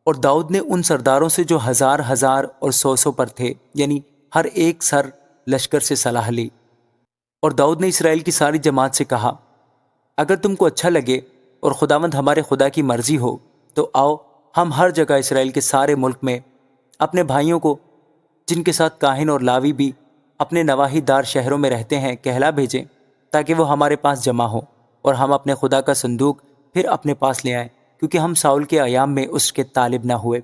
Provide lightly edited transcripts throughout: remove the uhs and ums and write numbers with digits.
اور داؤد نے ان سرداروں سے جو ہزار ہزار اور سو سو پر تھے، یعنی ہر ایک سر لشکر سے صلاح لی۔ اور داؤد نے اسرائیل کی ساری جماعت سے کہا، اگر تم کو اچھا لگے اور خداوند ہمارے خدا کی مرضی ہو تو آؤ ہم ہر جگہ اسرائیل کے سارے ملک میں اپنے بھائیوں کو، جن کے ساتھ کاہن اور لاوی بھی اپنے نواحی دار شہروں میں رہتے ہیں، کہلا بھیجیں تاکہ وہ ہمارے پاس جمع ہو اور ہم اپنے خدا کا صندوق پھر اپنے پاس لے آئیں، کیونکہ ہم ساؤل کے ایام میں اس کے طالب نہ ہوئے۔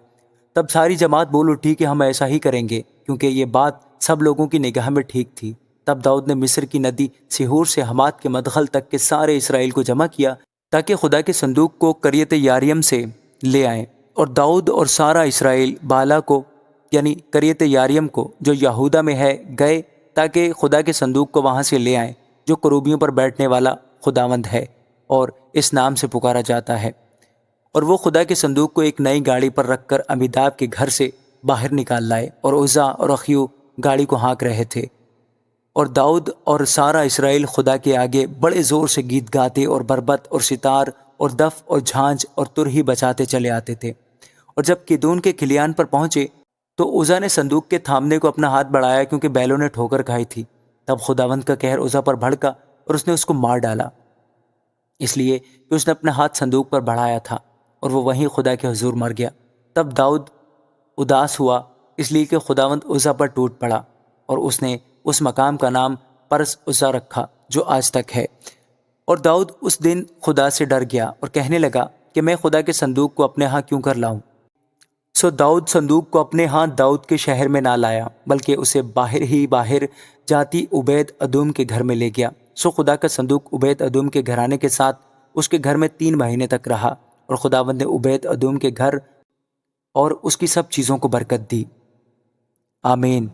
تب ساری جماعت بول اٹھی کہ ہم ایسا ہی کریں گے، کیونکہ یہ بات سب لوگوں کی نگاہ میں ٹھیک تھی۔ تب داؤد نے مصر کی ندی سہور سے حمات کے مدخل تک کے سارے اسرائیل کو جمع کیا تاکہ خدا کے صندوق کو قریت یاریم سے لے آئیں۔ اور داؤد اور سارا اسرائیل بالا کو، یعنی قریت یاریم کو جو یہودا میں ہے، گئے تاکہ خدا کے صندوق کو وہاں سے لے آئیں، جو کروبیوں پر بیٹھنے والا خداوند ہے اور اس نام سے پکارا جاتا ہے۔ اور وہ خدا کے صندوق کو ایک نئی گاڑی پر رکھ کر امیداب کے گھر سے باہر نکال لائے، اور عزا اور اخیو گاڑی کو ہانک رہے تھے۔ اور داؤد اور سارا اسرائیل خدا کے آگے بڑے زور سے گیت گاتے اور بربت اور ستار اور دف اور جھانج اور ترہی بجاتے چلے آتے تھے۔ اور جب کیدون کے کھلیان پر پہنچے تو عزا نے صندوق کے تھامنے کو اپنا ہاتھ بڑھایا، کیونکہ بیلوں نے ٹھوکر کھائی تھی۔ تب خداوند کا قہر عزا پر بھڑکا اور اس نے اس کو مار ڈالا، اس لیے کہ اس نے اپنا ہاتھ صندوق پر بڑھایا تھا، اور وہ وہیں خدا کے حضور مر گیا۔ تب داؤد اداس ہوا، اس لیے کہ خداوند عزا پر ٹوٹ پڑا، اور اس نے اس مقام کا نام پرس عزا رکھا جو آج تک ہے۔ اور داؤد اس دن خدا سے ڈر گیا اور کہنے لگا کہ میں خدا کے صندوق کو اپنے ہاں کیوں کر لاؤں؟ سو داؤد صندوق کو اپنے ہاں داؤد کے شہر میں نہ لایا، بلکہ اسے باہر ہی باہر جاتی عبید ادوم کے گھر میں لے گیا۔ سو خدا کا صندوق عبید ادوم کے گھرانے کے ساتھ اس کے گھر میں 3 مہینے تک رہا، اور خداوند نے عبید ادوم کے گھر اور اس کی سب چیزوں کو برکت دی۔ آمین۔